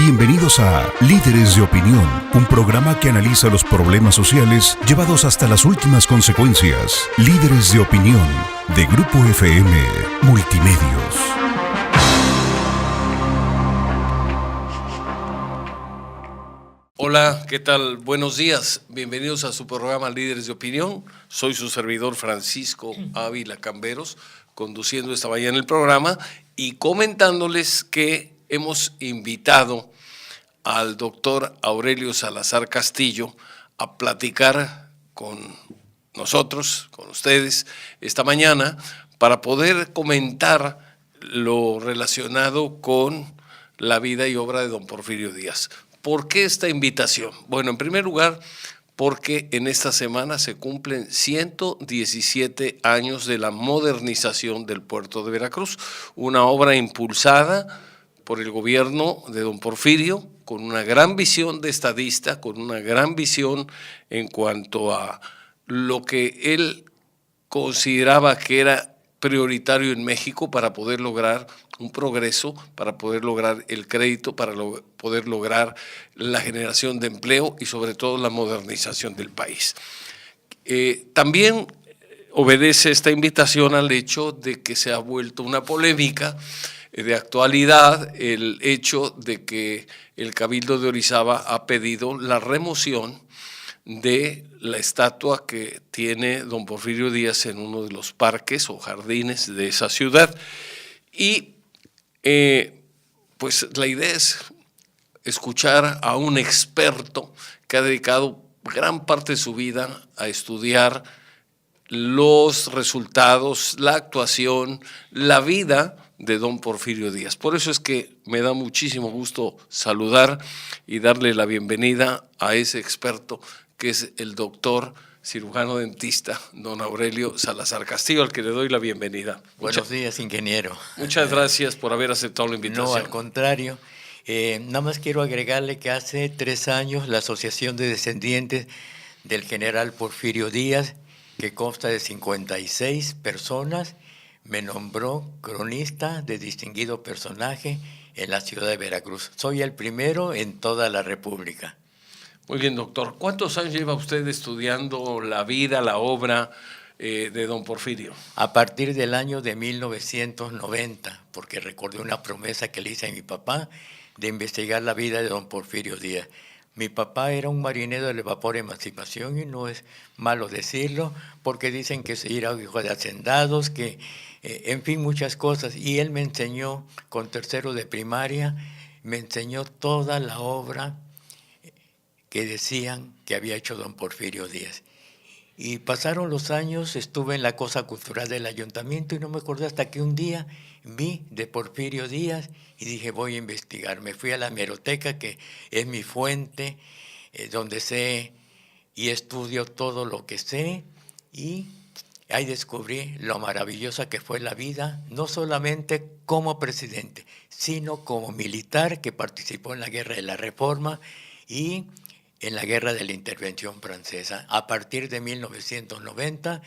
Bienvenidos a Líderes de Opinión, un programa que analiza los problemas sociales llevados hasta las últimas consecuencias. Líderes de Opinión, de Grupo FM Multimedios. Hola, ¿qué tal? Buenos días. Bienvenidos a su programa Líderes de Opinión. Soy su servidor Francisco Ávila Camberos, conduciendo esta mañana el programa y comentándoles que hemos invitado al doctor Aurelio Salazar Castillo a platicar con nosotros, con ustedes, esta mañana para poder comentar lo relacionado con la vida y obra de don Porfirio Díaz. ¿Por qué esta invitación? Bueno, en primer lugar, porque en esta semana se cumplen 117 años de la modernización del puerto de Veracruz, una obra impulsada por el gobierno de don Porfirio, con una gran visión de estadista, con una gran visión en cuanto a lo que él consideraba que era prioritario en México para poder lograr un progreso, para poder lograr el crédito, para poder lograr la generación de empleo y sobre todo la modernización del país. También obedece esta invitación al hecho de que se ha vuelto una polémica de actualidad el hecho de que el Cabildo de Orizaba ha pedido la remoción de la estatua que tiene don Porfirio Díaz en uno de los parques o jardines de esa ciudad. Y pues la idea es escuchar a un experto que ha dedicado gran parte de su vida a estudiar los resultados, la actuación, la vida de don Porfirio Díaz. Por eso es que me da muchísimo gusto saludar y darle la bienvenida a ese experto que es el doctor cirujano dentista, don Aurelio Salazar Castillo, al que le doy la bienvenida. Buenos días, ingeniero. Muchas gracias por haber aceptado la invitación. No, al contrario. Nada más quiero agregarle que hace 3 años la Asociación de Descendientes del General Porfirio Díaz, que consta de 56 personas, me nombró cronista de distinguido personaje en la ciudad de Veracruz. Soy el primero en toda la República. Muy bien, doctor. ¿Cuántos años lleva usted estudiando la vida, la obra de don Porfirio? A partir del año de 1990, porque recordé una promesa que le hice a mi papá de investigar la vida de don Porfirio Díaz. Mi papá era un marinero del vapor Emancipación y no es malo decirlo, porque dicen que era hijo de hacendados, que en fin, muchas cosas. Y él me enseñó, con tercero de primaria, me enseñó toda la obra que decían que había hecho don Porfirio Díaz. Y pasaron los años, estuve en la cosa cultural del ayuntamiento y no me acordé hasta que un día vi de Porfirio Díaz y dije, voy a investigar. Me fui a la hemeroteca, que es mi fuente, donde sé y estudio todo lo que sé, y ahí descubrí lo maravillosa que fue la vida, no solamente como presidente, sino como militar que participó en la Guerra de la Reforma y en la Guerra de la Intervención Francesa, a partir de 1990,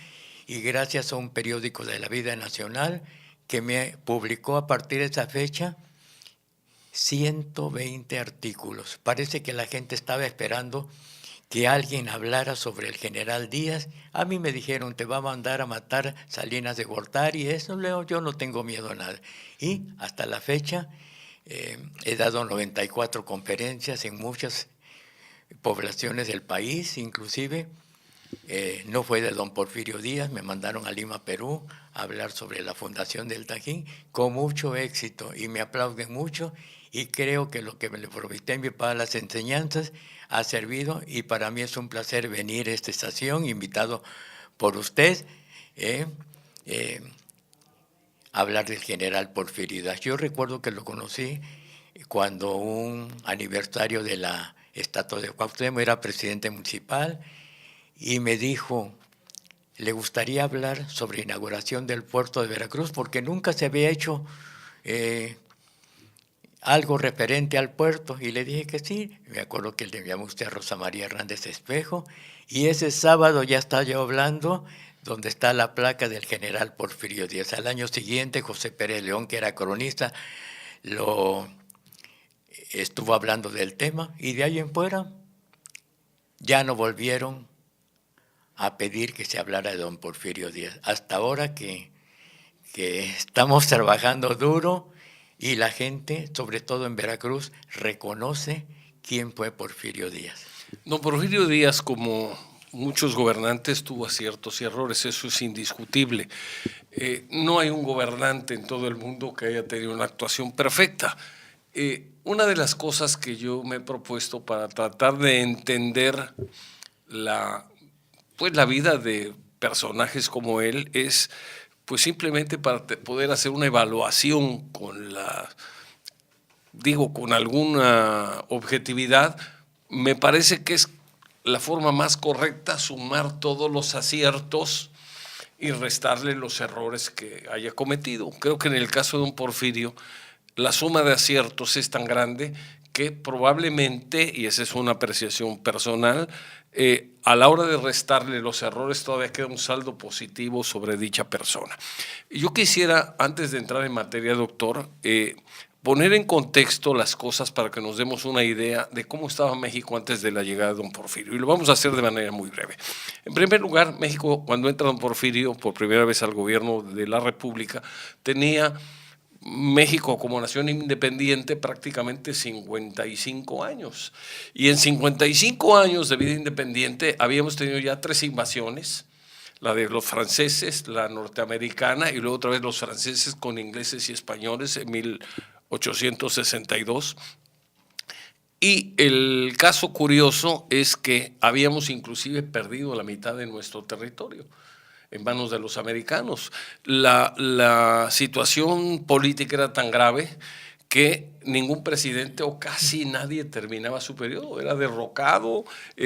y gracias a un periódico de la vida nacional que me publicó a partir de esa fecha 120 artículos. Parece que la gente estaba esperando que alguien hablara sobre el general Díaz. A mí me dijeron, te va a mandar a matar Salinas de Gortari, y eso, Leo, yo no tengo miedo a nada. Y hasta la fecha he dado 94 conferencias en muchas poblaciones del país, inclusive no fue de don Porfirio Díaz, me mandaron a Lima, Perú, a hablar sobre la fundación del Tajín, con mucho éxito, y me aplauden mucho, y creo que lo que me le prometí para las enseñanzas ha servido, y para mí es un placer venir a esta estación, invitado por usted, a hablar del general Porfirio Díaz. Yo recuerdo que lo conocí cuando un aniversario de la estatua de Cuauhtémoc, era presidente municipal, y me dijo, le gustaría hablar sobre inauguración del puerto de Veracruz, porque nunca se había hecho algo referente al puerto, y le dije que sí. Me acuerdo que le llamó usted a Rosa María Hernández Espejo, y ese sábado ya estaba yo hablando donde está la placa del general Porfirio Díaz. Al año siguiente, José Pérez León, que era cronista, lo estuvo hablando del tema y de ahí en fuera ya no volvieron a pedir que se hablara de don Porfirio Díaz. Hasta ahora que estamos trabajando duro y la gente, sobre todo en Veracruz, reconoce quién fue Porfirio Díaz. Don Porfirio Díaz, como muchos gobernantes, tuvo aciertos y errores, eso es indiscutible. No hay un gobernante en todo el mundo que haya tenido una actuación perfecta. Una de las cosas que yo me he propuesto para tratar de entender la vida de personajes como él es pues simplemente para poder hacer una evaluación con alguna objetividad. Me parece que es la forma más correcta sumar todos los aciertos y restarle los errores que haya cometido. Creo que en el caso de don Porfirio, la suma de aciertos es tan grande que probablemente, y esa es una apreciación personal, a la hora de restarle los errores todavía queda un saldo positivo sobre dicha persona. Yo quisiera, antes de entrar en materia, doctor, poner en contexto las cosas para que nos demos una idea de cómo estaba México antes de la llegada de don Porfirio. Y lo vamos a hacer de manera muy breve. En primer lugar, México, cuando entra don Porfirio por primera vez al gobierno de la República, tenía México como nación independiente prácticamente 55 años. Y en 55 años de vida independiente habíamos tenido ya 3 invasiones, la de los franceses, la norteamericana y luego otra vez los franceses con ingleses y españoles en 1862. Y el caso curioso es que habíamos inclusive perdido la mitad de nuestro territorio en manos de los americanos. La situación política era tan grave que ningún presidente o casi nadie terminaba su periodo, era derrocado,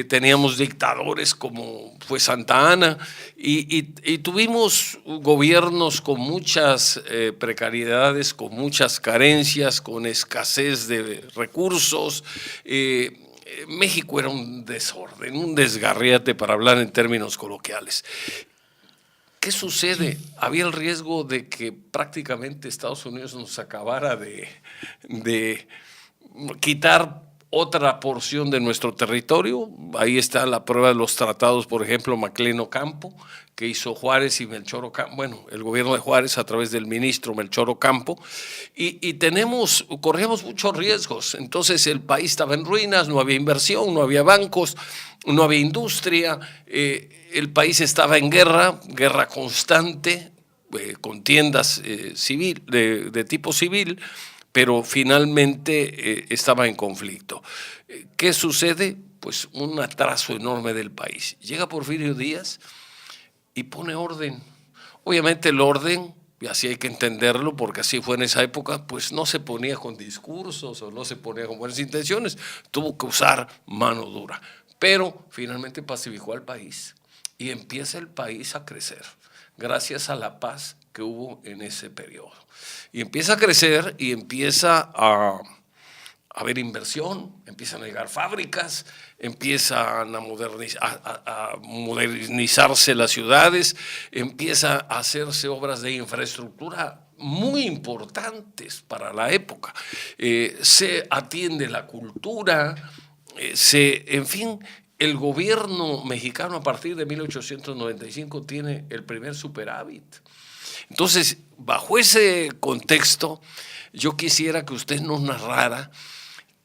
teníamos dictadores como fue Santa Anna y tuvimos gobiernos con muchas precariedades, con muchas carencias, con escasez de recursos. México era un desorden, un desgarriate para hablar en términos coloquiales. ¿Qué sucede? Había el riesgo de que prácticamente Estados Unidos nos acabara de quitar otra porción de nuestro territorio. Ahí está la prueba de los tratados, por ejemplo, Maclean-Ocampo, que hizo Juárez y Melchor Ocampo, bueno, el gobierno de Juárez a través del ministro Melchor Ocampo, y corríamos muchos riesgos. Entonces el país estaba en ruinas, no había inversión, no había bancos, no había industria, el país estaba en guerra constante, contiendas de tipo civil, pero finalmente estaba en conflicto. ¿Qué sucede? Pues un atraso enorme del país. Llega Porfirio Díaz y pone orden. Obviamente el orden, y así hay que entenderlo, porque así fue en esa época, pues no se ponía con discursos o no se ponía con buenas intenciones, tuvo que usar mano dura. Pero finalmente pacificó al país y empieza el país a crecer, gracias a la paz que hubo en ese periodo. Y empieza a crecer y empieza a haber inversión, empiezan a llegar fábricas, empiezan a modernizarse las ciudades, empieza a hacerse obras de infraestructura muy importantes para la época. Se atiende la cultura, en fin, el gobierno mexicano a partir de 1895 tiene el primer superávit. Entonces, bajo ese contexto, yo quisiera que usted nos narrara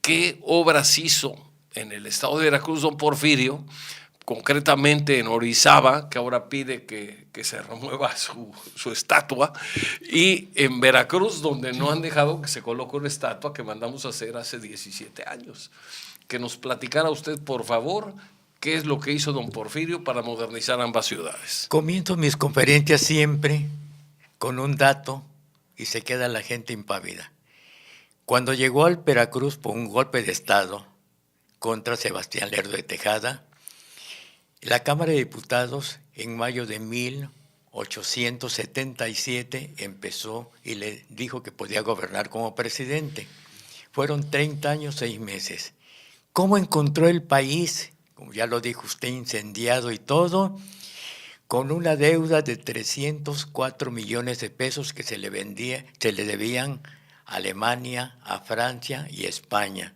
qué obras hizo en el estado de Veracruz don Porfirio, concretamente en Orizaba, que ahora pide que se remueva su estatua, y en Veracruz, donde no han dejado que se coloque una estatua que mandamos a hacer hace 17 años. Que nos platicara usted, por favor, qué es lo que hizo don Porfirio para modernizar ambas ciudades. Comienzo mis conferencias siempre con un dato y se queda la gente impávida. Cuando llegó al Veracruz por un golpe de Estado contra Sebastián Lerdo de Tejada, la Cámara de Diputados en mayo de 1877 empezó y le dijo que podía gobernar como presidente. Fueron 30 años, 6 meses. ¿Cómo encontró el país? Como ya lo dijo usted, incendiado y todo, con una deuda de 304 millones de pesos que se le debían a Alemania, a Francia y a España.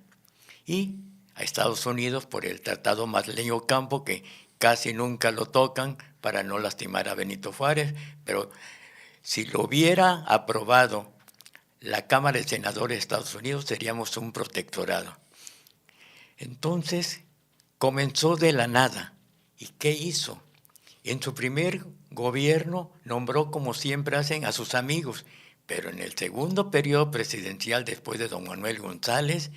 y a Estados Unidos por el Tratado Masleño-Campo, que casi nunca lo tocan para no lastimar a Benito Juárez, pero si lo hubiera aprobado la Cámara de Senadores de Estados Unidos, seríamos un protectorado. Entonces, comenzó de la nada. ¿Y qué hizo? En su primer gobierno nombró, como siempre hacen, a sus amigos, pero en el segundo periodo presidencial, después de don Manuel González,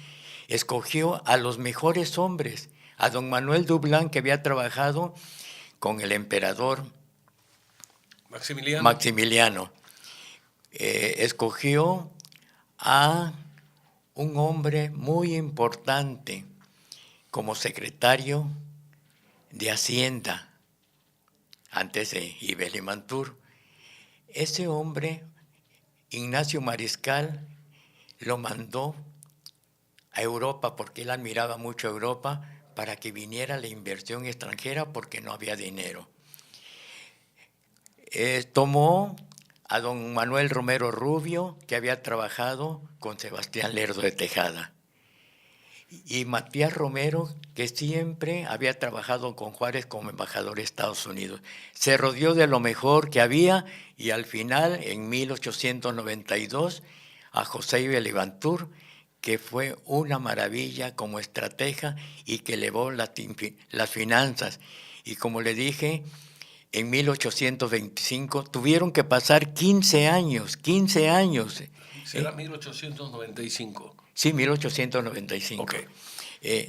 escogió a los mejores hombres, a don Manuel Dublán, que había trabajado con el emperador Maximiliano. Escogió a un hombre muy importante como secretario de Hacienda, antes de Ibel y Mantur. Ese hombre, Ignacio Mariscal, lo mandó a Europa, porque él admiraba mucho a Europa, para que viniera la inversión extranjera, porque no había dinero. Tomó a don Manuel Romero Rubio, que había trabajado con Sebastián Lerdo de Tejada, y Matías Romero, que siempre había trabajado con Juárez como embajador de Estados Unidos. Se rodeó de lo mejor que había, y al final, en 1892, a José Ibel y Mantur, que fue una maravilla como estratega y que elevó las finanzas. Y como le dije, en 1825 tuvieron que pasar 15 años. ¿Será 1895? Sí, 1895. Okay.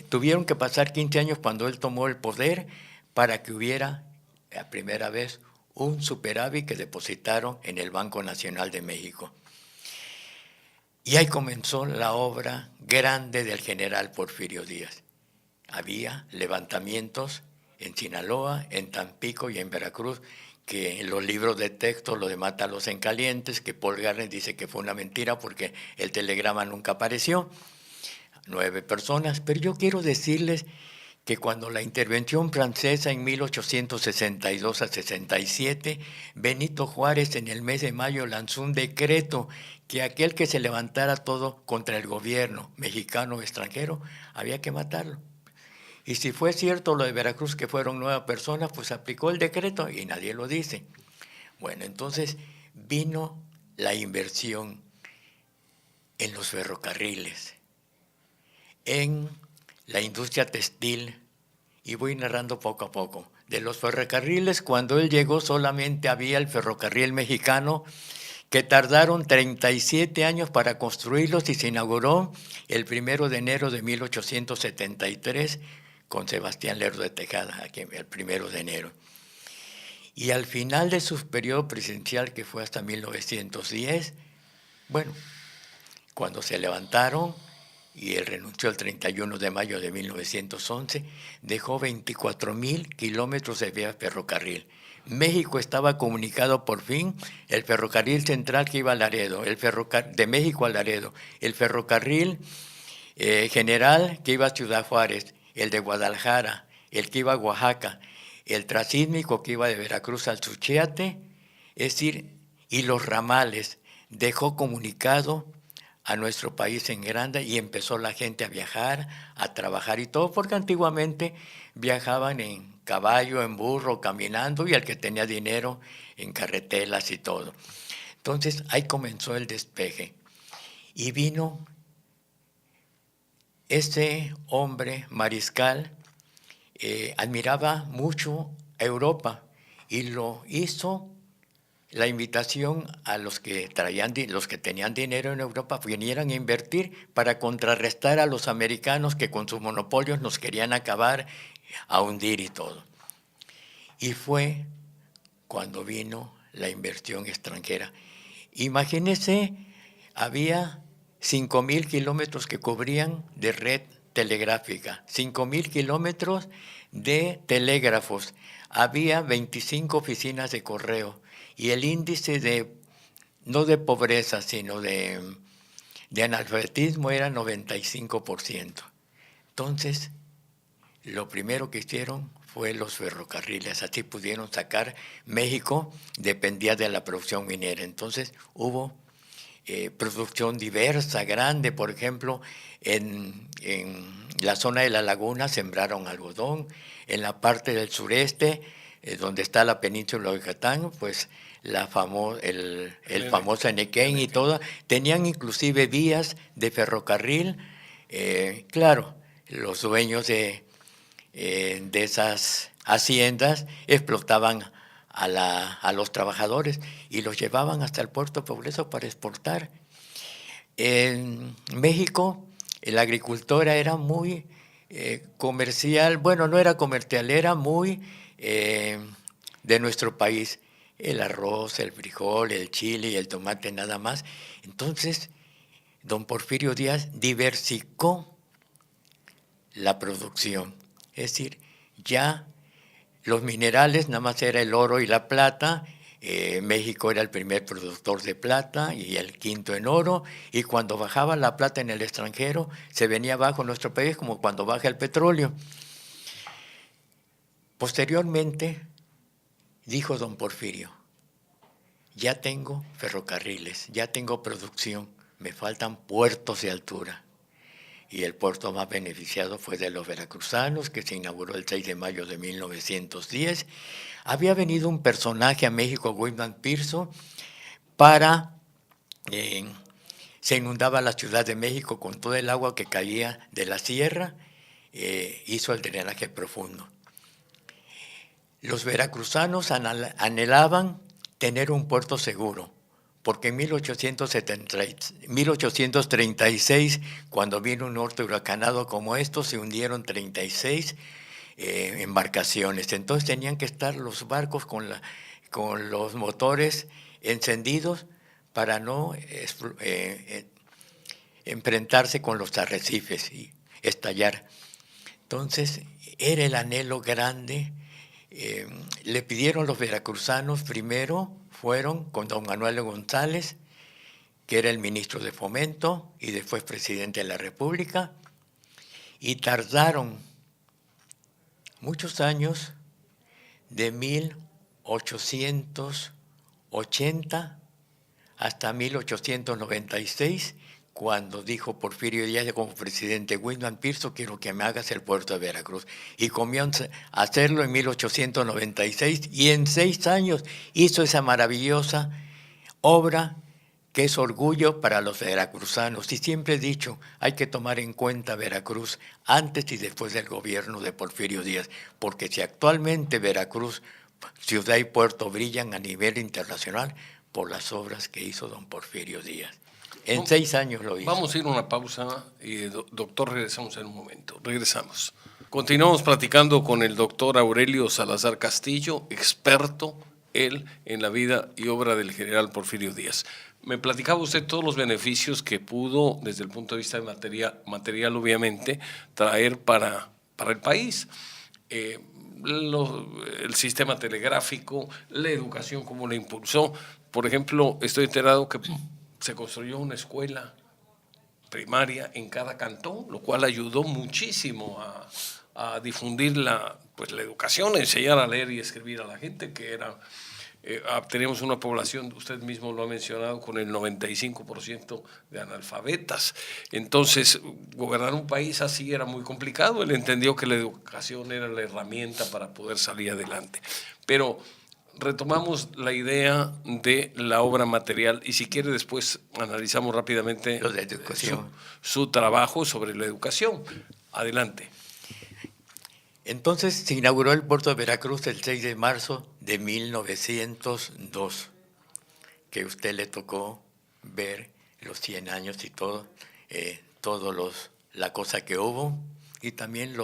Tuvieron que pasar 15 años cuando él tomó el poder para que hubiera, la primera vez, un superávit que depositaron en el Banco Nacional de México. Y ahí comenzó la obra grande del general Porfirio Díaz. Había levantamientos en Sinaloa, en Tampico y en Veracruz, que en los libros de texto, lo de Mátalos en Calientes, que Paul Garner dice que fue una mentira porque el telegrama nunca apareció, 9 personas. Pero yo quiero decirles que cuando la intervención francesa en 1862 a 67, Benito Juárez en el mes de mayo lanzó un decreto que aquel que se levantara todo contra el gobierno mexicano o extranjero, había que matarlo. Y si fue cierto lo de Veracruz, que fueron 9 personas, pues aplicó el decreto y nadie lo dice. Bueno, entonces vino la inversión en los ferrocarriles, en la industria textil, y voy narrando poco a poco. De los ferrocarriles, cuando él llegó solamente había el ferrocarril mexicano, que tardaron 37 años para construirlos, y se inauguró el 1 de enero de 1873 con Sebastián Lerdo de Tejada, aquí, el 1 de enero. Y al final de su periodo presidencial, que fue hasta 1910, bueno, cuando se levantaron y él renunció el 31 de mayo de 1911, dejó 24,000 kilómetros de vía ferrocarril. México estaba comunicado por fin, el ferrocarril central que iba a Laredo, de México a Laredo, el ferrocarril general que iba a Ciudad Juárez, el de Guadalajara, el que iba a Oaxaca, el transísmico que iba de Veracruz al Suchiate, es decir, y los ramales. Dejó comunicado a nuestro país en grande, y empezó la gente a viajar, a trabajar y todo, porque antiguamente viajaban en caballo, en burro, caminando, y el que tenía dinero en carretelas y todo. Entonces ahí comenzó el despeje, y vino este hombre, Mariscal, admiraba mucho a Europa, y lo hizo la invitación a los que tenían dinero en Europa, vinieran a invertir para contrarrestar a los americanos que con sus monopolios nos querían acabar, a hundir y todo. Y fue cuando vino la inversión extranjera. Imagínense, había 5,000 kilómetros que cubrían de red telegráfica, 5,000 kilómetros de telégrafos, había 25 oficinas de correo, y el índice no de pobreza, sino de analfabetismo era 95%. Entonces, lo primero que hicieron fue los ferrocarriles, así pudieron sacar. México dependía de la producción minera, entonces hubo producción diversa, grande. Por ejemplo, en la zona de la laguna sembraron algodón. En la parte del sureste, donde está la península de Yucatán, pues el famoso Enequén y todo, tenían inclusive vías de ferrocarril. Claro, los dueños de esas haciendas explotaban a los trabajadores y los llevaban hasta el puerto Progreso para exportar. En México, la agricultura era muy comercial, bueno, no era comercial, era muy de nuestro país. El arroz, el frijol, el chile y el tomate nada más. Entonces, don Porfirio Díaz diversificó la producción. Es decir, ya los minerales nada más era el oro y la plata. México era el primer productor de plata y el quinto en oro, y cuando bajaba la plata en el extranjero se venía abajo nuestro país, como cuando baja el petróleo. Posteriormente dijo don Porfirio: ya tengo ferrocarriles, ya tengo producción, me faltan puertos de altura. Y el puerto más beneficiado fue de los veracruzanos, que se inauguró el 6 de mayo de 1910. Había venido un personaje a México, Wilman Pearson, se inundaba la Ciudad de México con todo el agua que caía de la sierra, hizo el drenaje profundo. Los veracruzanos anhelaban tener un puerto seguro, porque en 1836, cuando vino un norte huracanado como esto, se hundieron 36 embarcaciones. Entonces tenían que estar los barcos con los motores encendidos para no enfrentarse con los arrecifes y estallar. Entonces era el anhelo grande. Le pidieron los veracruzanos, primero fueron con don Manuel González, que era el ministro de Fomento y después presidente de la República, y tardaron muchos años, de 1880 hasta 1896, cuando dijo Porfirio Díaz como presidente: Wilman Pearson, quiero que me hagas el puerto de Veracruz. Y comienza a hacerlo en 1896, y en 6 años hizo esa maravillosa obra que es orgullo para los veracruzanos. Y siempre he dicho, hay que tomar en cuenta Veracruz antes y después del gobierno de Porfirio Díaz, porque si actualmente Veracruz, ciudad y puerto, brillan a nivel internacional por las obras que hizo don Porfirio Díaz. En 6 años lo hizo. Vamos a ir a una pausa y, doctor, regresamos en un momento. Regresamos. Continuamos platicando con el doctor Aurelio Salazar Castillo, experto, él, en la vida y obra del general Porfirio Díaz. Me platicaba usted todos los beneficios que pudo, desde el punto de vista de material obviamente, traer para el país. El sistema telegráfico, la educación, cómo la impulsó. Por ejemplo, estoy enterado que se construyó una escuela primaria en cada cantón, lo cual ayudó muchísimo a difundir la educación, enseñar a leer y escribir a la gente, que era... tenemos una población, usted mismo lo ha mencionado, con el 95% de analfabetas. Entonces, gobernar un país así era muy complicado. Él entendió que la educación era la herramienta para poder salir adelante. Pero retomamos la idea de la obra material, y si quiere después analizamos rápidamente su trabajo sobre la educación. Adelante. Entonces se inauguró el puerto de Veracruz el 6 de marzo de 1902, que a usted le tocó ver los 100 años y todo, la cosa que hubo, y también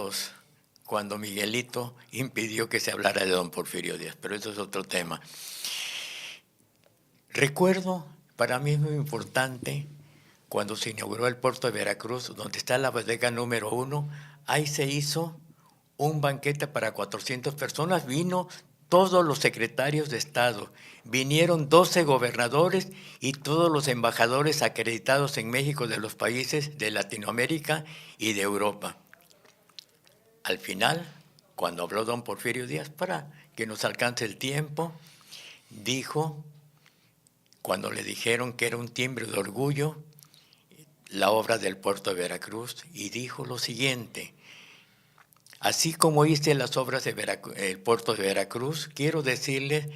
cuando Miguelito impidió que se hablara de don Porfirio Díaz, pero eso es otro tema. Recuerdo, para mí es muy importante, cuando se inauguró el puerto de Veracruz, donde está la bodega número 1, ahí se hizo un banquete para 400 personas, vino todos los secretarios de Estado, vinieron 12 gobernadores y todos los embajadores acreditados en México de los países de Latinoamérica y de Europa. Al final, cuando habló don Porfirio Díaz, para que nos alcance el tiempo, dijo, cuando le dijeron que era un timbre de orgullo, la obra del puerto de Veracruz y dijo lo siguiente: así como hice las obras de el puerto de Veracruz, quiero decirles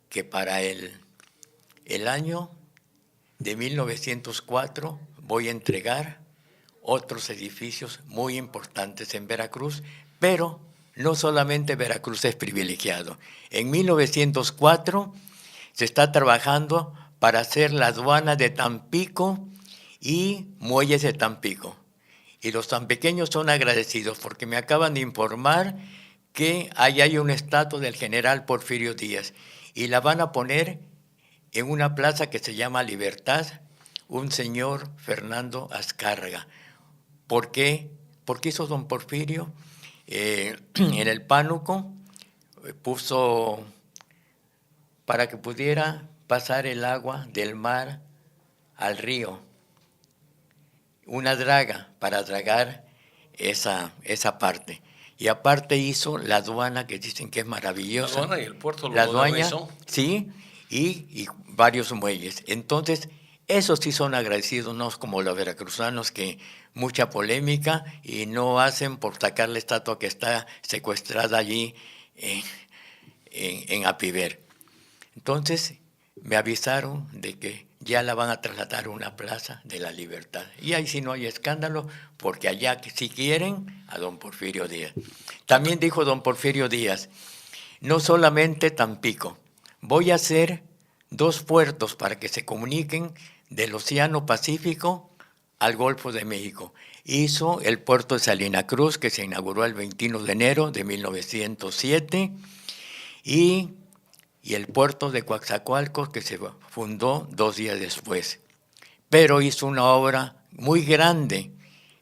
que para el año de 1904 voy a entregar otros edificios muy importantes en Veracruz, pero no solamente Veracruz es privilegiado. En 1904 se está trabajando para hacer la aduana de Tampico y muelles de Tampico. Y los tampiqueños son agradecidos porque me acaban de informar que ahí hay una estatua del general Porfirio Díaz y la van a poner en una plaza que se llama Libertad, un señor Fernando Azcárraga. ¿Por qué? Porque hizo don Porfirio en el Pánuco, puso para que pudiera pasar el agua del mar al río, una draga para dragar esa parte. Y aparte hizo la aduana, que dicen que es maravillosa. La aduana y el puerto lo la aduana, modernizó. sí, y varios muelles. Entonces, esos sí son agradecidos, no como los veracruzanos, que mucha polémica y no hacen por sacar la estatua que está secuestrada allí en Apiver. Entonces, me avisaron de que ya la van a trasladar a una plaza de la Libertad. Y ahí sí no hay escándalo, porque allá si quieren a don Porfirio Díaz. También dijo don Porfirio Díaz, no solamente Tampico, voy a hacer 2 puertos para que se comuniquen del Océano Pacífico al Golfo de México. Hizo el puerto de Salina Cruz, que se inauguró el 21 de enero de 1907, y el puerto de Coatzacoalcos, que se fundó 2 días después. Pero hizo una obra muy grande,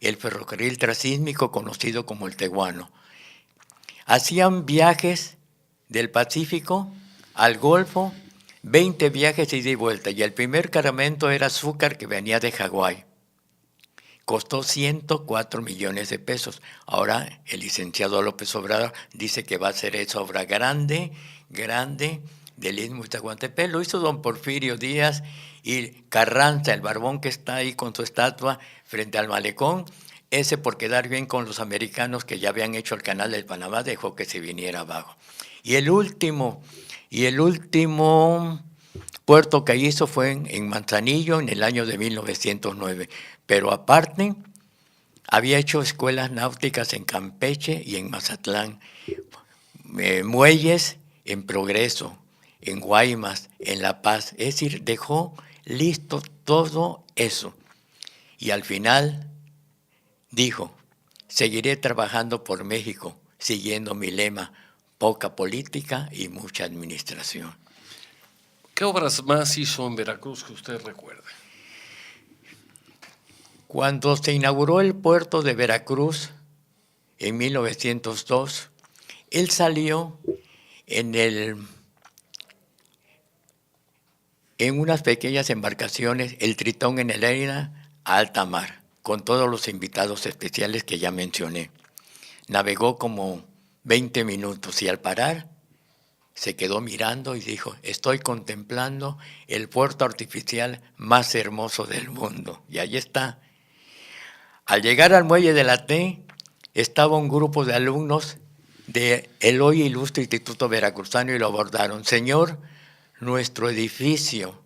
el ferrocarril transísmico conocido como el Tehuano. Hacían viajes del Pacífico al Golfo, 20 viajes ida y vuelta, y el primer cargamento era azúcar que venía de Hawái. Costó 104 millones de pesos. Ahora el licenciado López Obrador dice que va a ser esa obra grande del Istmo de Iztahuantepec. Lo hizo don Porfirio Díaz, y Carranza, el barbón que está ahí con su estatua frente al malecón, ese por quedar bien con los americanos que ya habían hecho el canal del Panamá, dejó que se viniera abajo. Y el último puerto que hizo fue en Manzanillo en el año de 1909. Pero aparte, había hecho escuelas náuticas en Campeche y en Mazatlán, muelles en Progreso, en Guaymas, en La Paz. Es decir, dejó listo todo eso. Y al final dijo, seguiré trabajando por México, siguiendo mi lema, poca política y mucha administración. ¿Qué obras más hizo en Veracruz que usted recuerde? Cuando se inauguró el puerto de Veracruz en 1902, él salió en unas pequeñas embarcaciones, el Tritón en el Elena, a alta mar, con todos los invitados especiales que ya mencioné. Navegó como 20 minutos y al parar se quedó mirando y dijo, estoy contemplando el puerto artificial más hermoso del mundo. Y ahí está. Al llegar al muelle de la T, estaba un grupo de alumnos del hoy ilustre Instituto Veracruzano y lo abordaron. Señor, nuestro edificio,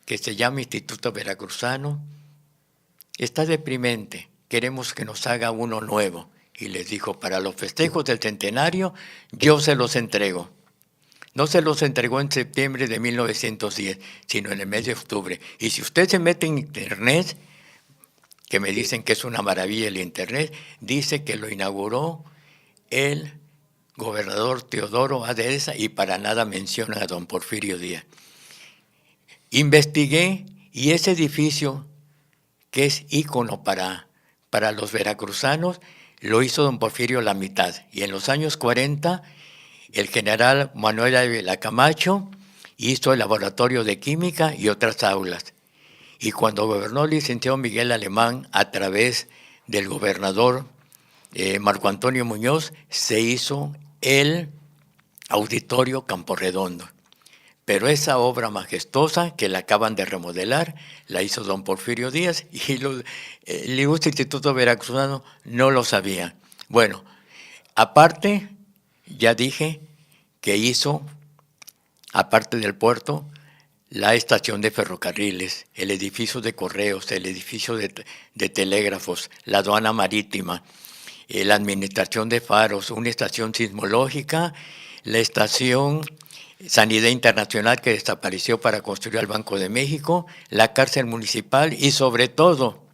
que se llama Instituto Veracruzano, está deprimente. Queremos que nos haga uno nuevo. Y les dijo, para los festejos del centenario, yo se los entrego. No se los entregó en septiembre de 1910, sino en el mes de octubre. Y si usted se mete en internet, que me dicen que es una maravilla el internet, dice que lo inauguró el gobernador Teodoro Adeza y para nada menciona a don Porfirio Díaz. Investigué y ese edificio, que es ícono para los veracruzanos, lo hizo don Porfirio la mitad. Y en los años 40, el general Manuel Ávila Camacho hizo el laboratorio de química y otras aulas. Y cuando gobernó el licenciado Miguel Alemán, a través del gobernador Marco Antonio Muñoz, se hizo el auditorio Camporredondo. Pero esa obra majestuosa que la acaban de remodelar, la hizo don Porfirio Díaz y el Ilustre Instituto Veracruzano no lo sabía. Bueno, aparte, ya dije que hizo, aparte del puerto, la estación de ferrocarriles, el edificio de correos, el edificio de telégrafos, la aduana marítima, la administración de faros, una estación sismológica, la estación Sanidad Internacional que desapareció para construir el Banco de México, la cárcel municipal y sobre todo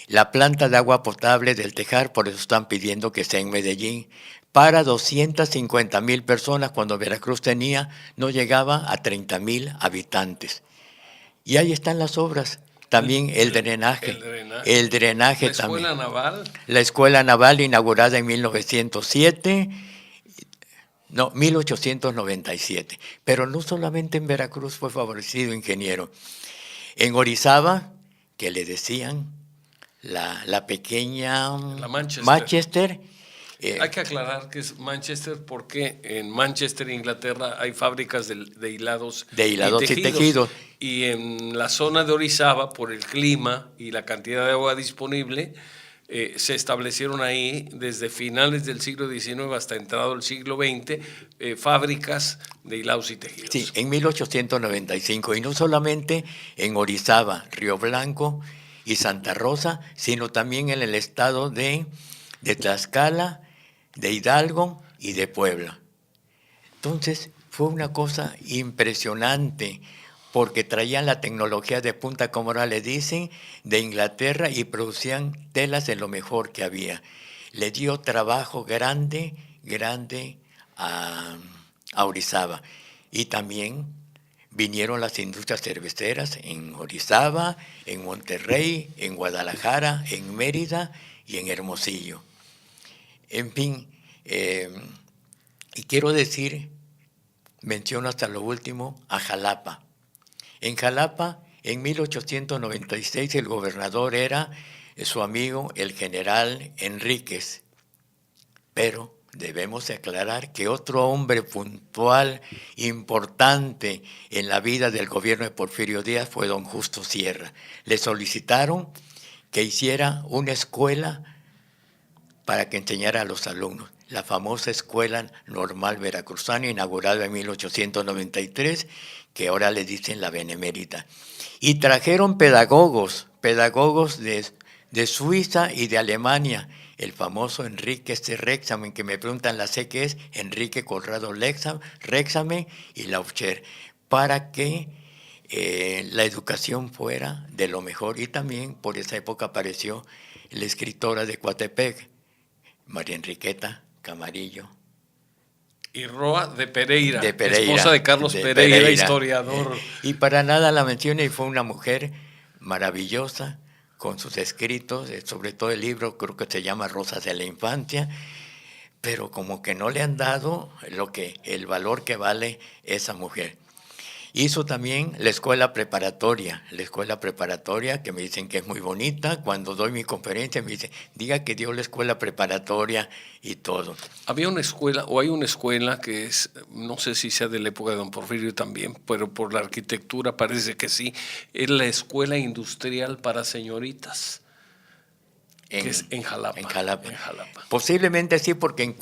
la planta de agua potable del Tejar, por eso están pidiendo que sea en Medellín, para 250,000 personas cuando Veracruz no llegaba a 30,000 habitantes. Y ahí están las obras. También el drenaje. El drenaje también. ¿La escuela naval? La escuela naval inaugurada en 1897. Pero no solamente en Veracruz fue favorecido, ingeniero. En Orizaba, que le decían la pequeña La Manchester. Hay que aclarar que es Manchester porque en Manchester, Inglaterra, hay fábricas de hilados, y tejidos. Y en la zona de Orizaba, por el clima y la cantidad de agua disponible, se establecieron ahí desde finales del siglo XIX hasta entrado el siglo XX fábricas de hilados y tejidos. Sí, en 1895. Y no solamente en Orizaba, Río Blanco y Santa Rosa, sino también en el estado de Tlaxcala, de Hidalgo y de Puebla. Entonces fue una cosa impresionante porque traían la tecnología de punta, como ahora le dicen, de Inglaterra y producían telas de lo mejor que había. Le dio trabajo grande a Orizaba. Y también vinieron las industrias cerveceras en Orizaba, en Monterrey, en Guadalajara, en Mérida y en Hermosillo. En fin, y quiero decir, menciono hasta lo último a Jalapa. En Jalapa, en 1896, el gobernador era su amigo, el general Enríquez. Pero debemos aclarar que otro hombre puntual, importante en la vida del gobierno de Porfirio Díaz fue don Justo Sierra. Le solicitaron que hiciera una escuela para que enseñara a los alumnos. La famosa Escuela Normal Veracruzana, inaugurada en 1893, que ahora le dicen la Benemérita. Y trajeron pedagogos de Suiza y de Alemania, el famoso Enrique Rexamen, que me preguntan la sé que es Enrique Conrado Rexamen y Laucher, para que la educación fuera de lo mejor. Y también por esa época apareció la escritora de Coatepec, María Enriqueta Camarillo. Y Roa de Pereira, esposa de Carlos Pereira, historiador. Y para nada la mencioné, y fue una mujer maravillosa con sus escritos, sobre todo el libro, creo que se llama Rosas de la Infancia, pero como que no le han dado el valor que vale esa mujer. Hizo también la escuela preparatoria que me dicen que es muy bonita. Cuando doy mi conferencia me dicen, diga que dio la escuela preparatoria y todo. Había una escuela, o hay una escuela que es, no sé si sea de la época de don Porfirio también, pero por la arquitectura parece que sí, es la Escuela Industrial para Señoritas, que es en Jalapa. En Jalapa. Posiblemente sí, porque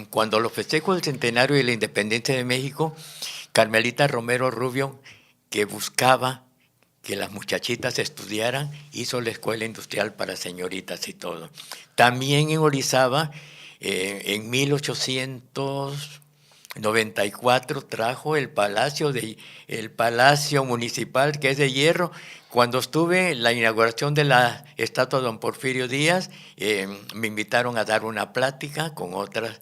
cuando los festejos del centenario de la independencia de México, Carmelita Romero Rubio, que buscaba que las muchachitas estudiaran, hizo la escuela industrial para señoritas y todo. También en Orizaba, en 1894, trajo el palacio municipal, que es de hierro. Cuando estuve en la inauguración de la estatua de don Porfirio Díaz, me invitaron a dar una plática con otros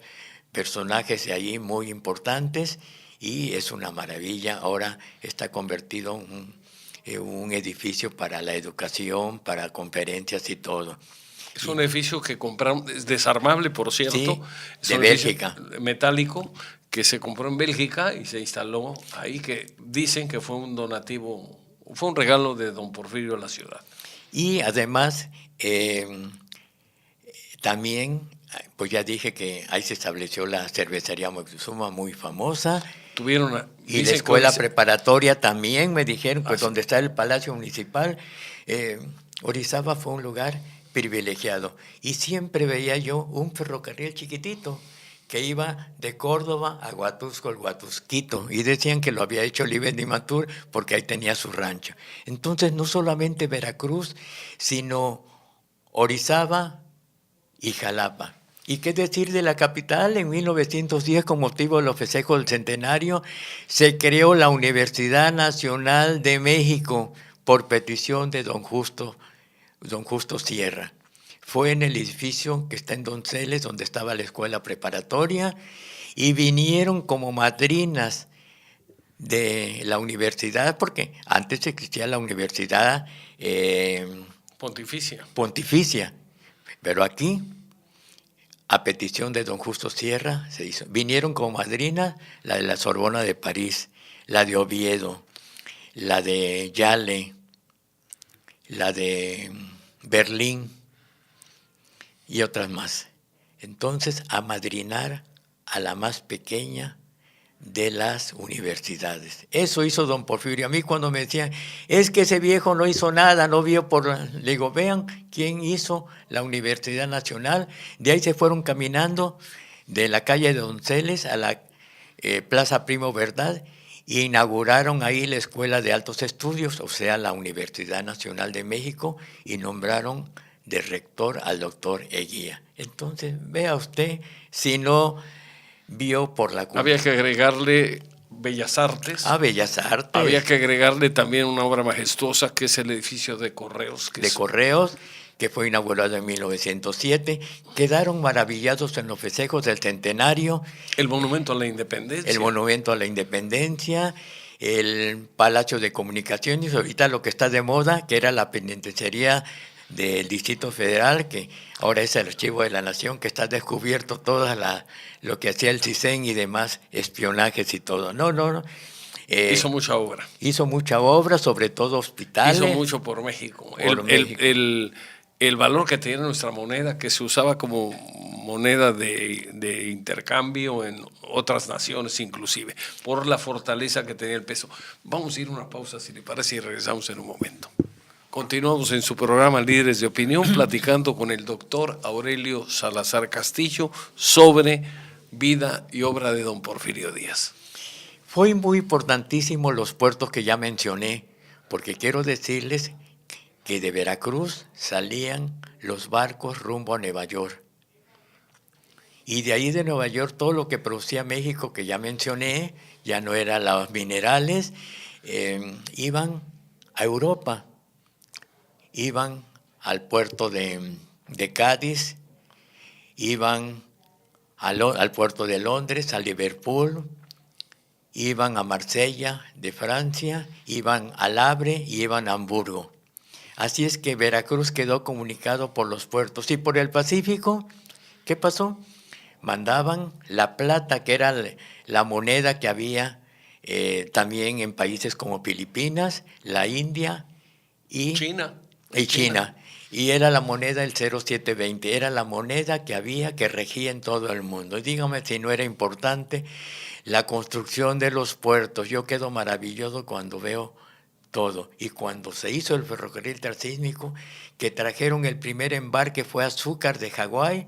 personajes de allí muy importantes, y es una maravilla. Ahora está convertido en un edificio para la educación, para conferencias y todo. Es un edificio que compraron, es desarmable, por cierto. Sí, de Bélgica. Metálico, que se compró en Bélgica y se instaló ahí, que dicen que fue un donativo, fue un regalo de don Porfirio a la ciudad. Y además, también, pues ya dije que ahí se estableció la cervecería Moctezuma, muy famosa. Y la dicen escuela que preparatoria también me dijeron, pues sí. donde está el Palacio Municipal, Orizaba fue un lugar privilegiado. Y siempre veía yo un ferrocarril chiquitito que iba de Córdoba a Huatusco, el Huatusquito, y decían que lo había hecho Libes de Matur porque ahí tenía su rancho. Entonces, no solamente Veracruz, sino Orizaba y Jalapa. ¿Y qué decir de la capital? En 1910, con motivo de los festejos del centenario, se creó la Universidad Nacional de México por petición de don Justo Sierra. Fue en el edificio que está en Donceles, donde estaba la escuela preparatoria, y vinieron como madrinas de la universidad, porque antes existía la universidad pontificia, pero aquí, a petición de don Justo Sierra, se hizo. Vinieron como madrinas la de la Sorbona de París, la de Oviedo, la de Yale, la de Berlín y otras más. Entonces, a madrinar a la más pequeña de las universidades. Eso hizo don Porfirio. A mí cuando me decían, es que ese viejo no hizo nada, no vio por... Le digo, vean quién hizo la Universidad Nacional. De ahí se fueron caminando de la calle de Donceles a la Plaza Primo Verdad e inauguraron ahí la Escuela de Altos Estudios, o sea, la Universidad Nacional de México, y nombraron de rector al doctor Eguía. Entonces, vea usted, si no vio por la culpa. Había que agregarle Bellas Artes. Bellas Artes. Había que agregarle también una obra majestuosa que es el edificio de Correos. Correos, que fue inaugurado en 1907. Quedaron maravillados en los festejos del centenario. El Monumento a la Independencia. El Monumento a la Independencia, el Palacio de Comunicaciones, ahorita lo que está de moda, que era la penitenciaría del Distrito Federal, que ahora es el Archivo de la Nación, que está descubierto toda lo que hacía el CISEN y demás espionajes y todo. No. Hizo mucha obra. Hizo mucha obra, sobre todo hospitales. Hizo mucho por México. El valor que tenía nuestra moneda, que se usaba como moneda de intercambio en otras naciones inclusive, por la fortaleza que tenía el peso. Vamos a ir a una pausa, si le parece, y regresamos en un momento. Continuamos en su programa Líderes de Opinión, platicando con el doctor Aurelio Salazar Castillo sobre vida y obra de don Porfirio Díaz. Fue muy importantísimo los puertos que ya mencioné, porque quiero decirles que de Veracruz salían los barcos rumbo a Nueva York. Y de ahí de Nueva York todo lo que producía México, que ya mencioné, ya no eran los minerales, iban a Europa. Iban al puerto de Cádiz, iban al puerto de Londres, a Liverpool, iban a Marsella de Francia, iban al Havre y iban a Hamburgo. Así es que Veracruz quedó comunicado por los puertos. Y por el Pacífico, ¿qué pasó? Mandaban la plata, que era la moneda que había también en países como Filipinas, la India y China. Y era la moneda el 0720, era la moneda que había, que regía en todo el mundo. Y dígame si no era importante la construcción de los puertos. Yo quedo maravilloso cuando veo todo. Y cuando se hizo el ferrocarril transísmico, que trajeron el primer embarque, fue azúcar de Hawái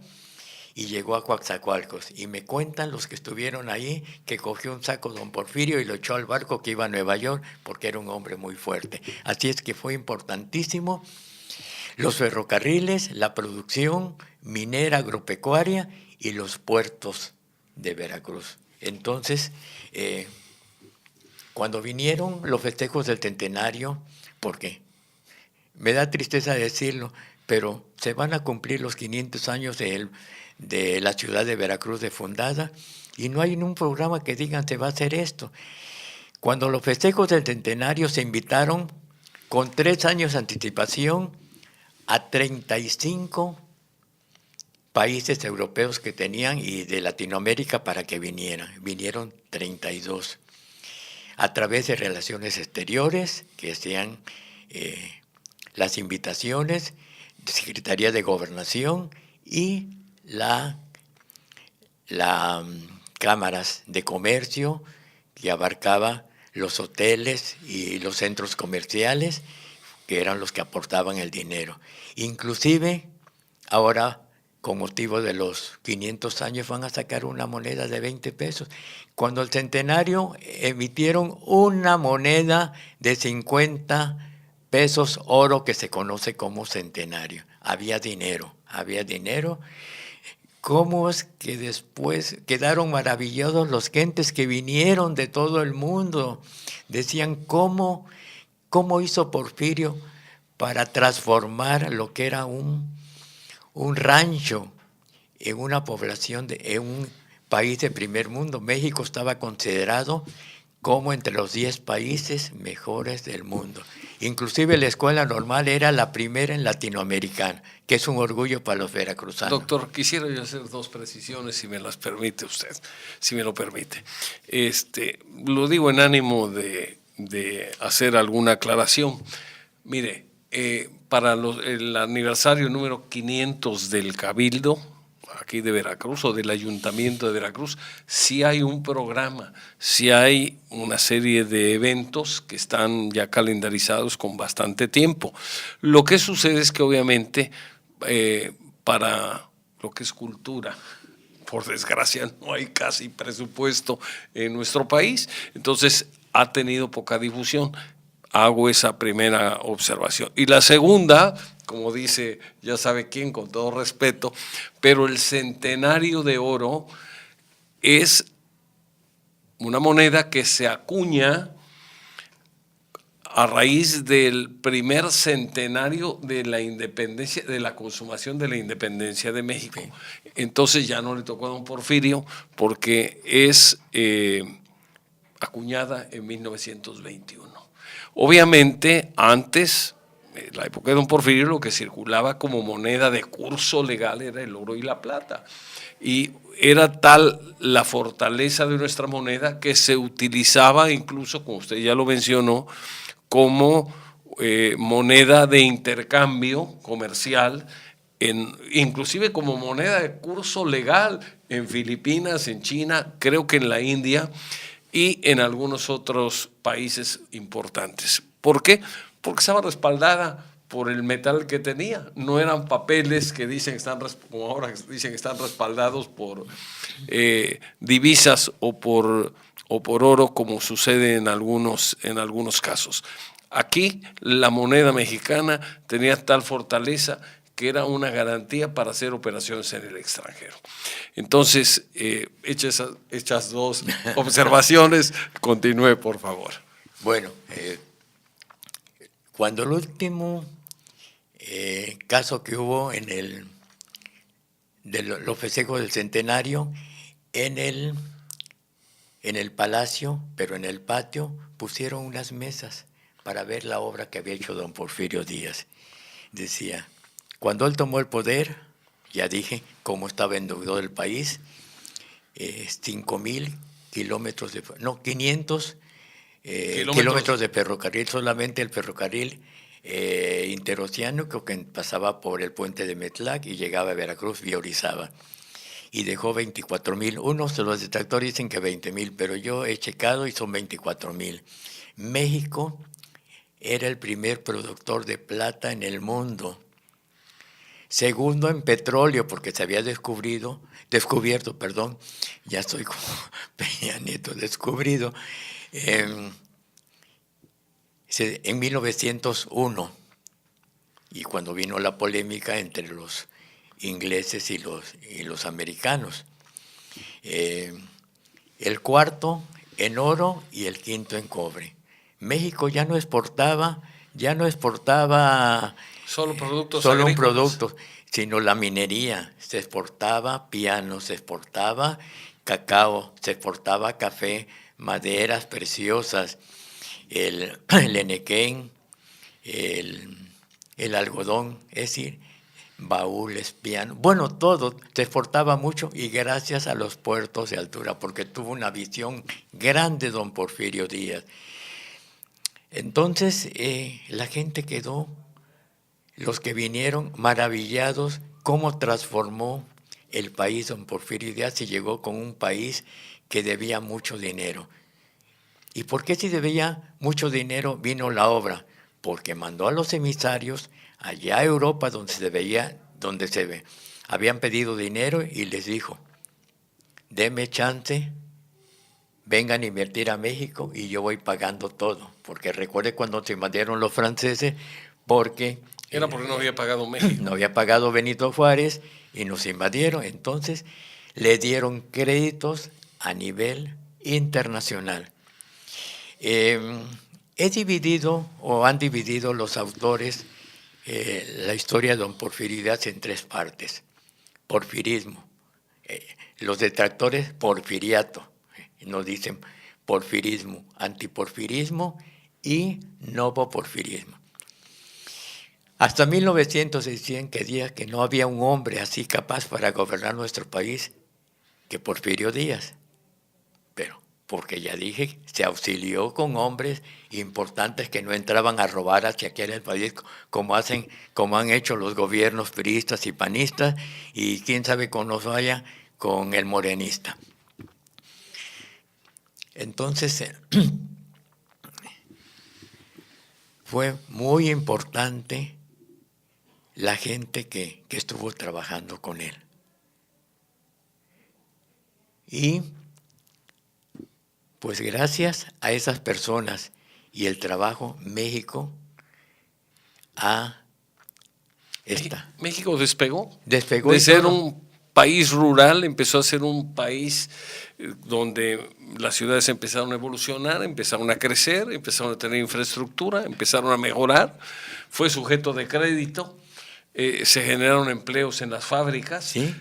y llegó a Coatzacoalcos. Y me cuentan los que estuvieron ahí que cogió un saco don Porfirio y lo echó al barco que iba a Nueva York, porque era un hombre muy fuerte. Así es que fue importantísimo los ferrocarriles, la producción minera agropecuaria y los puertos de Veracruz. Entonces, cuando vinieron los festejos del centenario, porque me da tristeza decirlo, pero se van a cumplir los 500 años de la ciudad de Veracruz de fundada, y no hay un programa que digan se va a hacer esto. Cuando los festejos del centenario se invitaron con 3 años de anticipación a 35 países europeos que tenían y de Latinoamérica para que vinieron 32 a través de Relaciones Exteriores, que hacían las invitaciones, Secretaría de Gobernación y las cámaras de comercio, que abarcaba los hoteles y los centros comerciales, que eran los que aportaban el dinero. Inclusive, ahora, con motivo de los 500 años, van a sacar una moneda de 20 pesos. Cuando el centenario emitieron una moneda de 50 pesos oro que se conoce como centenario. Había dinero. ¿Cómo es que después quedaron maravillados los gentes que vinieron de todo el mundo? Decían, ¿cómo hizo Porfirio para transformar lo que era un rancho en una población, en un país de primer mundo? México estaba considerado como entre los 10 países mejores del mundo. Inclusive la escuela normal era la primera en latinoamericana, que es un orgullo para los veracruzanos. Doctor, quisiera yo hacer 2 precisiones, si me las permite usted, si me lo permite. Lo digo en ánimo de hacer alguna aclaración. Mire, para el aniversario número 500 del Cabildo, aquí de Veracruz, o del Ayuntamiento de Veracruz, sí hay un programa, sí hay una serie de eventos que están ya calendarizados con bastante tiempo. Lo que sucede es que obviamente para lo que es cultura, por desgracia no hay casi presupuesto en nuestro país, entonces ha tenido poca difusión. Hago esa primera observación. Y la segunda, como dice, ya sabe quién, con todo respeto, pero el centenario de oro es una moneda que se acuña a raíz del primer centenario de la independencia, de la consumación de la independencia de México. Entonces ya no le tocó a don Porfirio porque es acuñada en 1921. Obviamente, antes, en la época de don Porfirio, lo que circulaba como moneda de curso legal era el oro y la plata. Y era tal la fortaleza de nuestra moneda que se utilizaba incluso, como usted ya lo mencionó, como moneda de intercambio comercial, inclusive como moneda de curso legal en Filipinas, en China, creo que en la India, y en algunos otros países importantes. ¿Por qué? Porque estaba respaldada por el metal que tenía. No eran papeles que dicen como ahora dicen que están respaldados por divisas o por oro, como sucede en algunos casos. Aquí la moneda mexicana tenía tal fortaleza que era una garantía para hacer operaciones en el extranjero. Entonces, hechas 2 observaciones, continúe, por favor. Bueno, cuando el último caso que hubo de los festejos del centenario, en el palacio, pero en el patio, pusieron unas mesas para ver la obra que había hecho don Porfirio Díaz. Decía, cuando él tomó el poder, ya dije cómo estaba endeudado el país, 5,000 kilómetros 500 kilómetros de ferrocarril, solamente el ferrocarril interoceánico que pasaba por el puente de Metlac y llegaba a Veracruz vía Orizaba. Y dejó 24,000. Los detractores dicen que 20,000, pero yo he checado y son 24,000. México era el primer productor de plata en el mundo. Segundo en petróleo, porque se había descubierto, ya estoy como Peña Nieto, descubrido, en 1901, y cuando vino la polémica entre los ingleses y los americanos. El cuarto en oro y el quinto en cobre. México ya no exportaba Solo productos solo un agrícolas. producto, sino la minería. Se exportaba piano, se exportaba cacao, se exportaba café, maderas preciosas, el enequén, el algodón, es decir, baúles, piano, bueno, todo se exportaba mucho y gracias a los puertos de altura, porque tuvo una visión grande don Porfirio Díaz. Entonces la gente quedó, los que vinieron, maravillados cómo transformó el país don Porfirio Díaz y llegó con un país que debía mucho dinero. ¿Y por qué si debía mucho dinero vino la obra? Porque mandó a los emisarios allá a Europa donde habían pedido dinero y les dijo, deme chance, vengan a invertir a México y yo voy pagando todo. Porque recuerde cuando se invadieron los franceses, porque Era porque no había pagado México. no había pagado Benito Juárez y nos invadieron. Entonces le dieron créditos a nivel internacional. He dividido o han dividido los autores la historia de don Porfirio Díaz en 3 partes. Porfirismo, los detractores porfiriato, nos dicen porfirismo, antiporfirismo y novoporfirismo. Hasta 1900 decían que no había un hombre así capaz para gobernar nuestro país que Porfirio Díaz. Pero, porque ya dije, se auxilió con hombres importantes que no entraban a robar hacia aquí en el país como han hecho los gobiernos priistas y panistas, y quién sabe cómo nos vaya con el morenista. Entonces, fue muy importante la gente que estuvo trabajando con él. Y pues gracias a esas personas y el trabajo, México México despegó de ser un país rural, empezó a ser un país donde las ciudades empezaron a evolucionar, empezaron a crecer, empezaron a tener infraestructura, empezaron a mejorar, fue sujeto de crédito. Se generaron empleos en las fábricas. ¿Sí?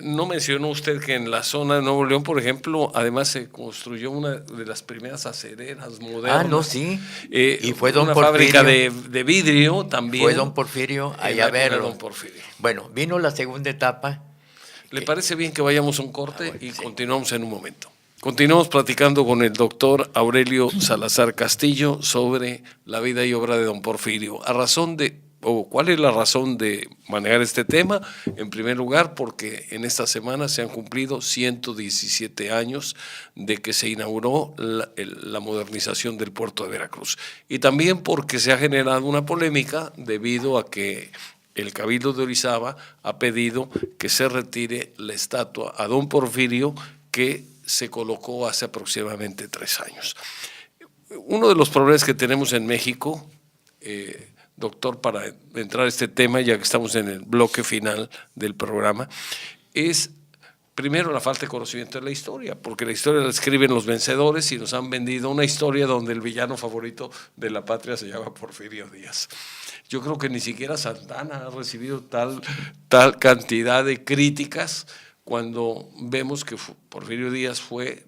No mencionó usted que en la zona de Nuevo León, por ejemplo, además se construyó una de las primeras acereras modernas. No, sí. Y fue una fábrica de vidrio también. Fue don Porfirio allá a verlo. Don Porfirio. Bueno, vino la segunda etapa. ¿Le parece bien que vayamos a un corte bueno, y sí. continuamos en un momento? Continuamos platicando con el doctor Aurelio Salazar Castillo sobre la vida y obra de don Porfirio. ¿Cuál es la razón de manejar este tema? En primer lugar, porque en esta semana se han cumplido 117 años de que se inauguró la modernización del puerto de Veracruz. Y también porque se ha generado una polémica debido a que el Cabildo de Orizaba ha pedido que se retire la estatua a don Porfirio que se colocó hace aproximadamente 3 años. Uno de los problemas que tenemos en México, doctor, para entrar a este tema, ya que estamos en el bloque final del programa, es primero la falta de conocimiento de la historia, porque la historia la escriben los vencedores y nos han vendido una historia donde el villano favorito de la patria se llama Porfirio Díaz. Yo creo que ni siquiera Santana ha recibido tal cantidad de críticas cuando vemos que Porfirio Díaz fue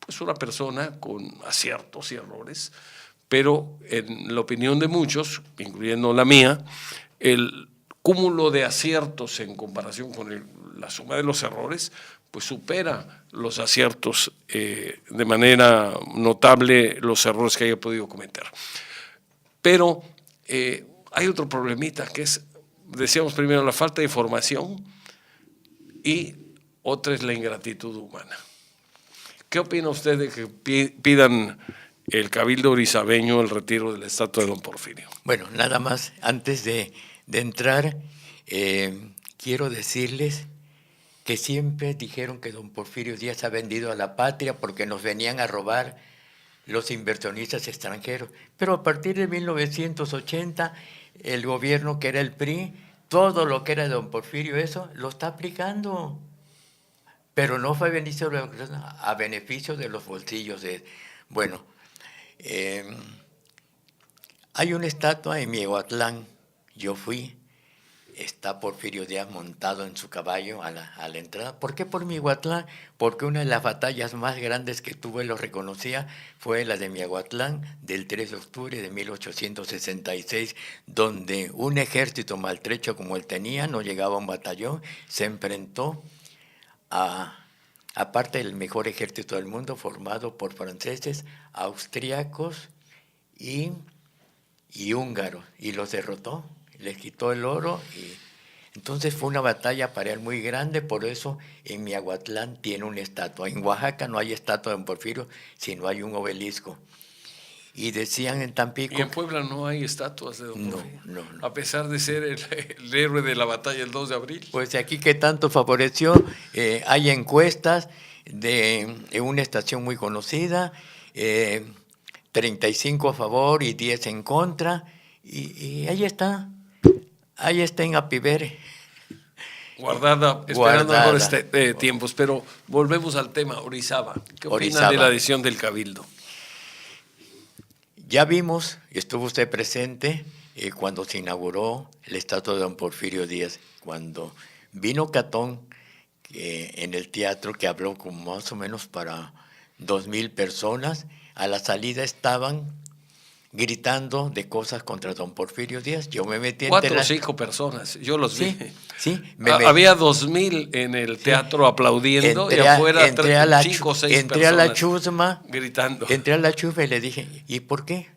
pues una persona con aciertos y errores, pero en la opinión de muchos, incluyendo la mía, el cúmulo de aciertos en comparación con la suma de los errores, pues supera los aciertos de manera notable los errores que haya podido cometer. Pero hay otro problemita que es, decíamos primero, la falta de información y otra es la ingratitud humana. ¿Qué opina usted de que pidan el Cabildo Orizabeño el retiro de la estatua de don Porfirio? Bueno, nada más, antes de entrar, quiero decirles que siempre dijeron que don Porfirio Díaz ha vendido a la patria porque nos venían a robar los inversionistas extranjeros. Pero a partir de 1980, el gobierno que era el PRI, todo lo que era de don Porfirio, eso lo está aplicando. Pero no fue a beneficio de los bolsillos de... Bueno, hay una estatua en Miahuatlán, yo fui, está Porfirio Díaz montado en su caballo a la entrada. ¿Por qué por Miahuatlán? Porque una de las batallas más grandes que tuve, lo reconocía, fue la de Miahuatlán del 3 de octubre de 1866, donde un ejército maltrecho como él tenía, no llegaba a un batallón, se enfrentó aparte del mejor ejército del mundo, formado por franceses, austriacos y húngaros, y los derrotó, les quitó el oro Entonces fue una batalla para él muy grande, por eso en Miahuatlán tiene una estatua. En Oaxaca no hay estatua de don Porfirio, sino hay un obelisco. Y decían en Tampico... Y en Puebla no hay estatuas de don Porfirio, no. a pesar de ser el héroe de la batalla el 2 de abril. Pues aquí que tanto favoreció, hay encuestas de una estación muy conocida, 35 a favor y 10 en contra, y ahí está en Apivere. Guardada, esperando mejores tiempos. Pero volvemos al tema, Orizaba. ¿Qué opina de la decisión del Cabildo? Ya vimos, estuvo usted presente cuando se inauguró la estatua de don Porfirio Díaz, cuando vino Catón en el teatro, que habló como más o menos para 2,000 personas. A la salida estaban gritando de cosas contra don Porfirio Díaz. Yo me metí 4 o 5 personas, yo los vi. Sí, había 2,000 en el teatro aplaudiendo y afuera 5 o 6 personas. Entré a la chusma gritando. Entré a la chusma y le dije, ¿y por qué?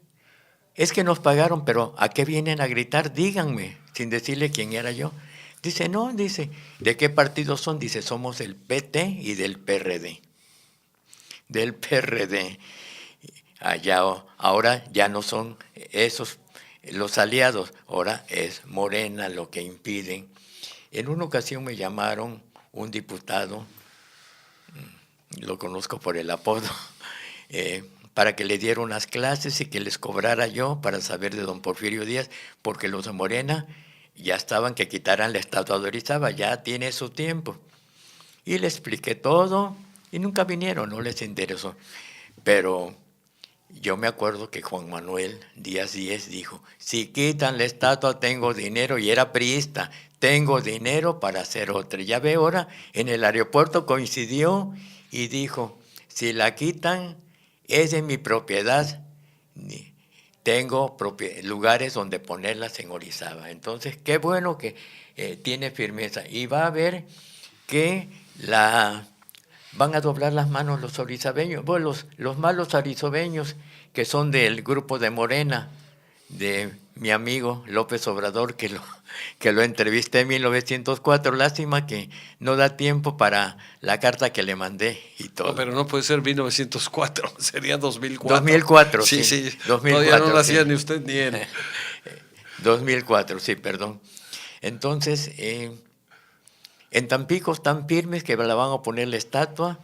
Es que nos pagaron, pero ¿a qué vienen a gritar? Díganme, sin decirle quién era yo. Dice, no, dice, ¿de qué partido son? Dice, somos del PT y del PRD. Del PRD. Allá, ahora ya no son esos los aliados, ahora es Morena lo que impiden. En una ocasión me llamaron un diputado, lo conozco por el apodo, para que le diera unas clases y que les cobrara yo para saber de don Porfirio Díaz, porque los de Morena ya estaban que quitaran la estatua de Orizaba, ya tiene su tiempo. Y le expliqué todo y nunca vinieron, no les interesó. Pero yo me acuerdo que Juan Manuel Díaz dijo, si quitan la estatua tengo dinero, y era priista, tengo dinero para hacer otra. Ya ve, ahora en el aeropuerto coincidió y dijo, si la quitan es de mi propiedad, tengo lugares donde ponerlas en Orizaba. Entonces, qué bueno que tiene firmeza. Y va a ver que van a doblar las manos los orizabeños, bueno, los malos orizabeños que son del grupo de Morena, de mi amigo López Obrador, que lo entrevisté en 1904. Lástima que no da tiempo para la carta que le mandé y todo. No, pero no puede ser 1904, sería 2004. 2004, sí. 2004, todavía no nacía ni usted ni él. 2004, sí, perdón. Entonces, en Tampico están firmes que la van a poner la estatua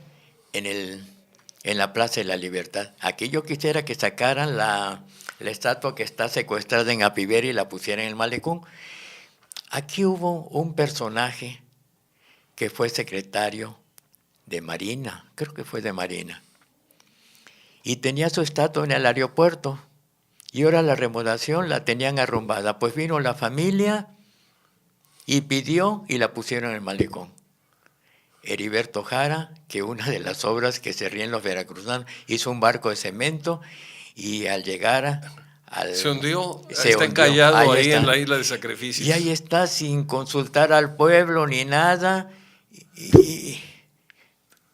en la Plaza de la Libertad. Aquí yo quisiera que sacaran la estatua que está secuestrada en Apivere y la pusieran en el malecón. Aquí hubo un personaje que fue secretario de Marina, creo que fue de Marina, y tenía su estatua en el aeropuerto, y ahora la remodelación la tenían arrumbada. Pues vino la familia y pidió y la pusieron en el malecón. Heriberto Jara, que una de las obras que se ríen los veracruzanos, hizo un barco de cemento y al llegar se hundió, está encallado ahí en la isla de Sacrificios. Y ahí está sin consultar al pueblo ni nada. Y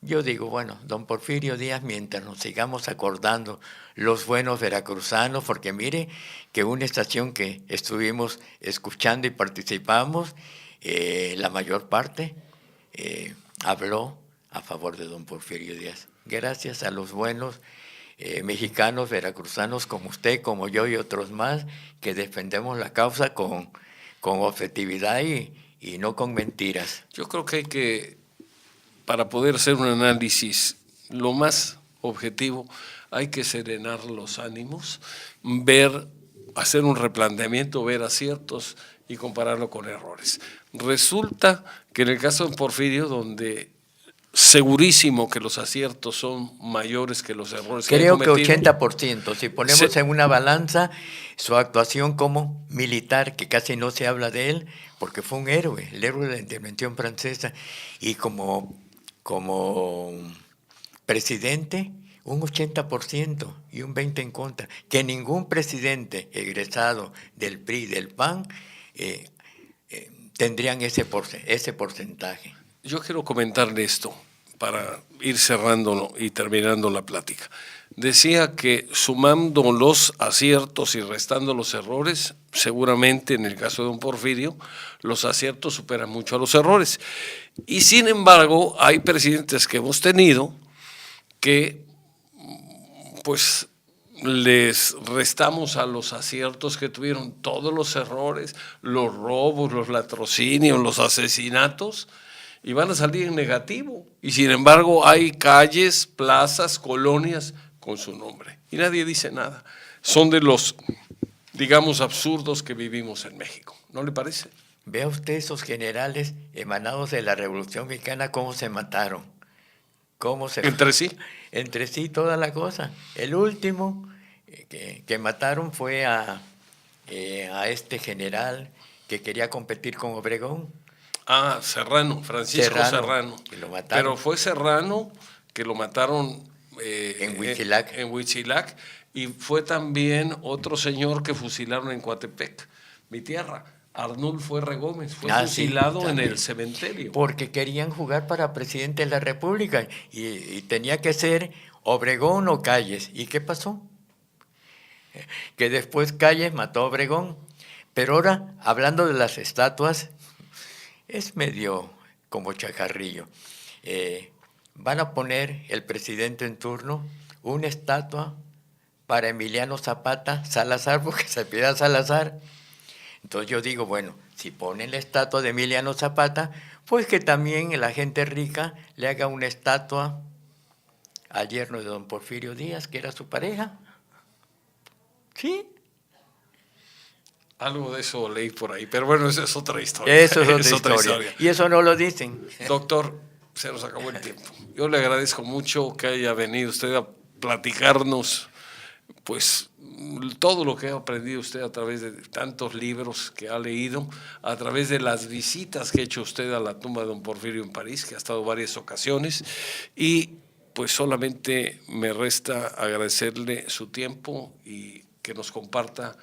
yo digo, bueno, don Porfirio Díaz, mientras nos sigamos acordando los buenos veracruzanos, porque mire que una estación que estuvimos escuchando y participamos, la mayor parte habló a favor de don Porfirio Díaz. Gracias a los buenos mexicanos, veracruzanos como usted, como yo y otros más, que defendemos la causa con objetividad y no con mentiras. Yo creo que hay que, para poder hacer un análisis lo más objetivo, hay que serenar los ánimos, hacer un replanteamiento, ver aciertos y compararlo con errores. Resulta que en el caso de Porfirio, donde segurísimo que los aciertos son mayores que los errores. Creo que 80%. Si ponemos en una balanza su actuación como militar, que casi no se habla de él, porque fue un héroe, el héroe de la intervención francesa, y como presidente, un 80% y un 20% en contra. Que ningún presidente egresado del PRI y del PAN tendrían ese porcentaje. Yo quiero comentarle esto para ir cerrándolo y terminando la plática. Decía que sumando los aciertos y restando los errores seguramente en el caso de don Porfirio, los aciertos superan mucho a los errores. Y sin embargo, hay presidentes que hemos tenido que pues les restamos a los aciertos que tuvieron todos los errores, los robos, los latrocinios, los asesinatos, y van a salir en negativo. Y sin embargo hay calles, plazas, colonias con su nombre. Y nadie dice nada. Son de los, digamos, absurdos que vivimos en México. ¿No le parece? Vea usted esos generales emanados de la Revolución Mexicana, cómo se mataron. ¿Entre sí? Entre sí, toda la cosa. El último que mataron fue a este general que quería competir con Obregón. Ah, Serrano, Francisco Serrano. Que lo mataron. Pero fue Serrano que lo mataron en Huitzilac. En Huitzilac, y fue también otro señor que fusilaron en Coatepec, mi tierra. Arnulfo R. Gómez fue fusilado sí, en el cementerio. Porque querían jugar para presidente de la República y tenía que ser Obregón o Calles. ¿Y qué pasó? Que después Calles mató a Obregón. Pero ahora, hablando de las estatuas, es medio como chacarrillo. Van a poner el presidente en turno una estatua para Emiliano Zapata Salazar, porque se pide Salazar. Entonces yo digo, bueno, si ponen la estatua de Emiliano Zapata, pues que también la gente rica le haga una estatua al yerno de don Porfirio Díaz, que era su pareja. ¿Sí? Algo de eso leí por ahí, pero bueno, esa es otra historia. Eso es otra historia. Y eso no lo dicen. Doctor, se nos acabó el tiempo. Yo le agradezco mucho que haya venido usted a platicarnos, pues, todo lo que ha aprendido usted a través de tantos libros que ha leído, a través de las visitas que ha hecho usted a la tumba de don Porfirio en París, que ha estado varias ocasiones, y pues solamente me resta agradecerle su tiempo y que nos comparta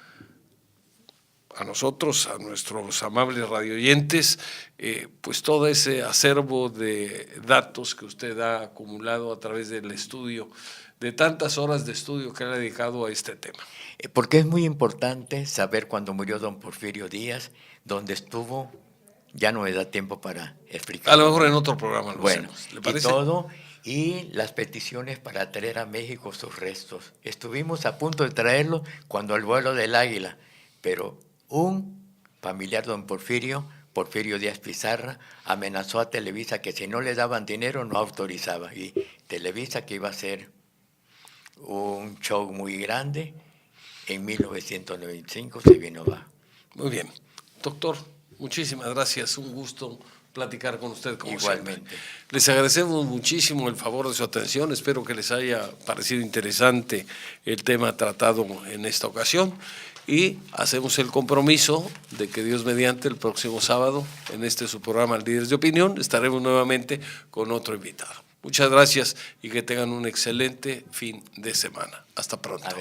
a nosotros, a nuestros amables radioyentes, pues todo ese acervo de datos que usted ha acumulado a través del estudio, de tantas horas de estudio que le ha dedicado a este tema. Porque es muy importante saber cuándo murió don Porfirio Díaz, dónde estuvo, ya no me da tiempo para explicar. A lo mejor en otro programa lo hacemos, ¿le parece? Y todo, y las peticiones para traer a México sus restos. Estuvimos a punto de traerlo cuando el vuelo del Águila, pero un familiar de don Porfirio Díaz Pizarra, amenazó a Televisa que si no le daban dinero no autorizaba. Y Televisa, que iba a hacer un show muy grande, en 1995 se vino abajo. Muy bien. Doctor, muchísimas gracias. Un gusto platicar con usted como igualmente. Siempre. Les agradecemos muchísimo el favor de su atención. Espero que les haya parecido interesante el tema tratado en esta ocasión. Y hacemos el compromiso de que Dios mediante el próximo sábado, en su programa Líderes de Opinión, estaremos nuevamente con otro invitado. Muchas gracias y que tengan un excelente fin de semana. Hasta pronto.